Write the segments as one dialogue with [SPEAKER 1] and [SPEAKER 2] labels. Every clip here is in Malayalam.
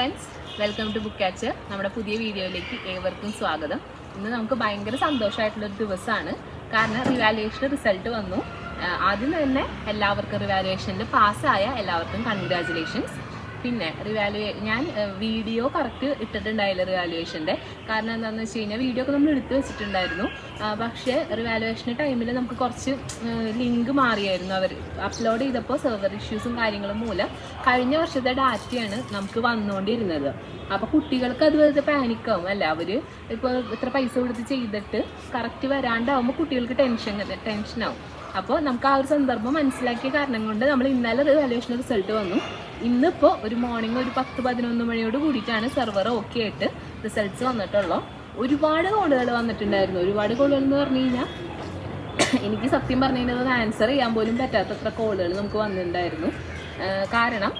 [SPEAKER 1] Friends, welcome to book catcher. നമ്മുടെ പുതിയ വീഡിയോയിലേക്ക് ഏവർക്കും സ്വാഗതം. ഇന്ന് നമുക്ക് ഭയങ്കര സന്തോഷമായിട്ടുള്ളൊരു ദിവസമാണ്. കാരണം റിവാലുവേഷൻ റിസൾട്ട് വന്നു. ആദ്യം തന്നെ എല്ലാവർക്കും റിവാലുവേഷനിൽ പാസ്സായ എല്ലാവർക്കും കൺഗ്രാജുലേഷൻസ്. പിന്നെ ഞാൻ വീഡിയോ കറക്റ്റ് ഇട്ടിട്ടുണ്ടായില്ല റിവാലുവേഷൻ്റെ. കാരണം എന്താണെന്ന് വെച്ച് കഴിഞ്ഞാൽ വീഡിയോ ഒക്കെ നമ്മൾ എടുത്ത് വെച്ചിട്ടുണ്ടായിരുന്നു. പക്ഷേ റിവാലുവേഷൻ ടൈമിൽ നമുക്ക് കുറച്ച് ലിങ്ക് മാറിയായിരുന്നു. അവർ അപ്ലോഡ് ചെയ്തപ്പോൾ സെർവർ ഇഷ്യൂസും കാര്യങ്ങളും മൂലം കഴിഞ്ഞ വർഷത്തെ ഡാറ്റയാണ് നമുക്ക് വന്നുകൊണ്ടിരുന്നത്. അപ്പോൾ കുട്ടികൾക്ക് അത് വെറുതെ പാനിക്കാവും അല്ല, അവർ ഇപ്പോൾ ഇത്ര പൈസ കൊടുത്ത് ചെയ്തിട്ട് കറക്റ്റ് വരാണ്ടാവുമ്പോൾ കുട്ടികൾക്ക് ടെൻഷനാവും. അപ്പോൾ നമുക്ക് ആ ഒരു സന്ദർഭം മനസ്സിലാക്കിയ കാരണം കൊണ്ട് നമ്മൾ ഇന്നലെ റിവാലുവേഷൻ റിസൾട്ട് വന്നു. ഇന്നിപ്പോൾ ഒരു മോർണിംഗ് ഒരു 10-11 മണിയോട് കൂടിയിട്ടാണ് സെർവർ ഓക്കെ ആയിട്ട് റിസൾട്ട്സ് വന്നിട്ടുള്ളൂ. ഒരുപാട് കോളുകൾ വന്നിട്ടുണ്ടായിരുന്നു. ഒരുപാട് കോളുകൾ എന്ന് പറഞ്ഞു കഴിഞ്ഞാൽ എനിക്ക് സത്യം പറഞ്ഞു കഴിഞ്ഞാൽ അത് ആൻസർ ചെയ്യാൻ പോലും പറ്റാത്തത്ര കോളുകൾ നമുക്ക് വന്നിട്ടുണ്ടായിരുന്നു. കാരണം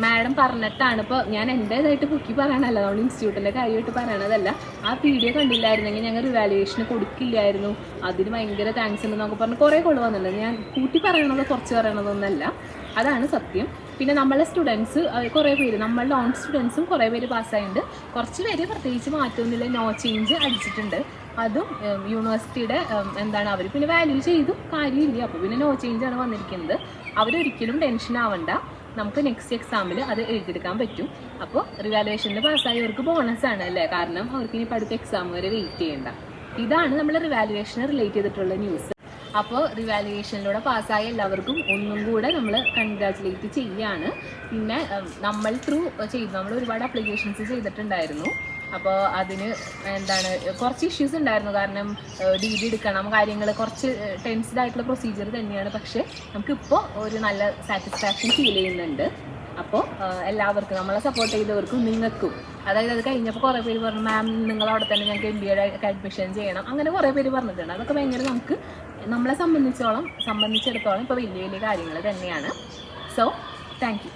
[SPEAKER 1] മാഡം പറഞ്ഞിട്ടാണ്. ഇപ്പോൾ ഞാൻ എൻ്റേതായിട്ട് പൊക്കി പറയണമല്ല, നമ്മൾ ഇൻസ്റ്റിറ്റ്യൂട്ടിൻ്റെ കാര്യമായിട്ട് പറയണതല്ല. ആ വീഡിയോ കണ്ടില്ലായിരുന്നെങ്കിൽ ഞങ്ങൾ റിവാലുവേഷന് കൊടുക്കില്ലായിരുന്നു, അതിന് ഭയങ്കര താങ്ക്സ് ഉണ്ട് എന്നൊക്കെ പറഞ്ഞ് കുറേ കോള് വന്നിട്ടുണ്ട്. ഞാൻ കൂട്ടി പറയണത് കുറച്ച് പറയണതൊന്നല്ല, അതാണ് സത്യം. പിന്നെ നമ്മളെ സ്റ്റുഡൻസ് കുറേ പേര്, നമ്മളുടെ ഓൺ സ്റ്റുഡൻസും കുറേ പേര് പാസ്സായിട്ടുണ്ട്. കുറച്ച് പേര് പ്രത്യേകിച്ച് മാറ്റമൊന്നുമില്ല, നോ ചേഞ്ച് അടിച്ചിട്ടുണ്ട്. അതും യൂണിവേഴ്സിറ്റിയുടെ അവർ പിന്നെ വാല്യൂ ചെയ്തു കാര്യമില്ല. അപ്പോൾ പിന്നെ നോ ചേഞ്ചാണ് വന്നിരിക്കുന്നത്. അവരൊരിക്കലും ടെൻഷൻ ആവണ്ട, നമുക്ക് നെക്സ്റ്റ് എക്സാമിൽ അത് എഴുതിയെടുക്കാൻ പറ്റും. അപ്പോൾ റിവാലുവേഷനിൽ പാസ്സായവർക്ക് ബോണസാണ് അല്ലേ, കാരണം അവർക്ക് ഇനി അടുത്ത എക്സാം വരെ വെയിറ്റ് ചെയ്യേണ്ട. ഇതാണ് നമ്മൾ റിവാലുവേഷനെ റിലേറ്റ് ചെയ്തിട്ടുള്ള ന്യൂസ്. അപ്പോൾ റിവാലുവേഷനിലൂടെ പാസ്സായ എല്ലാവർക്കും ഒന്നും കൂടെ നമ്മൾ കൺഗ്രാജുലേറ്റ് ചെയ്യാണ്. പിന്നെ നമ്മൾ നമ്മൾ ഒരുപാട് അപ്ലിക്കേഷൻസ് ചെയ്തിട്ടുണ്ടായിരുന്നു. അപ്പോൾ അതിന് കുറച്ച് ഇഷ്യൂസ് ഉണ്ടായിരുന്നു. കാരണം DD എടുക്കണം, കാര്യങ്ങൾ കുറച്ച് ടെൻസ്ഡ് ആയിട്ടുള്ള പ്രൊസീജിയർ തന്നെയാണ്. പക്ഷേ നമുക്കിപ്പോൾ ഒരു നല്ല സാറ്റിസ്ഫാക്ഷൻ ഫീൽ ചെയ്യുന്നുണ്ട്. അപ്പോൾ എല്ലാവർക്കും, നമ്മളെ സപ്പോർട്ട് ചെയ്തവർക്കും നിങ്ങൾക്കും, അതായത് അത് കഴിഞ്ഞപ്പോൾ കുറേ പേര് പറഞ്ഞു മാം നിങ്ങളവിടെ തന്നെ ഞങ്ങൾക്ക് MBA അഡ്മിഷൻ ചെയ്യണം, അങ്ങനെ കുറേ പേര് പറഞ്ഞിട്ടുണ്ട്. അതൊക്കെ ഭയങ്കര നമ്മളെ സംബന്ധിച്ചിടത്തോളം ഇപ്പോൾ വലിയ കാര്യങ്ങൾ തന്നെയാണ്. So thank you.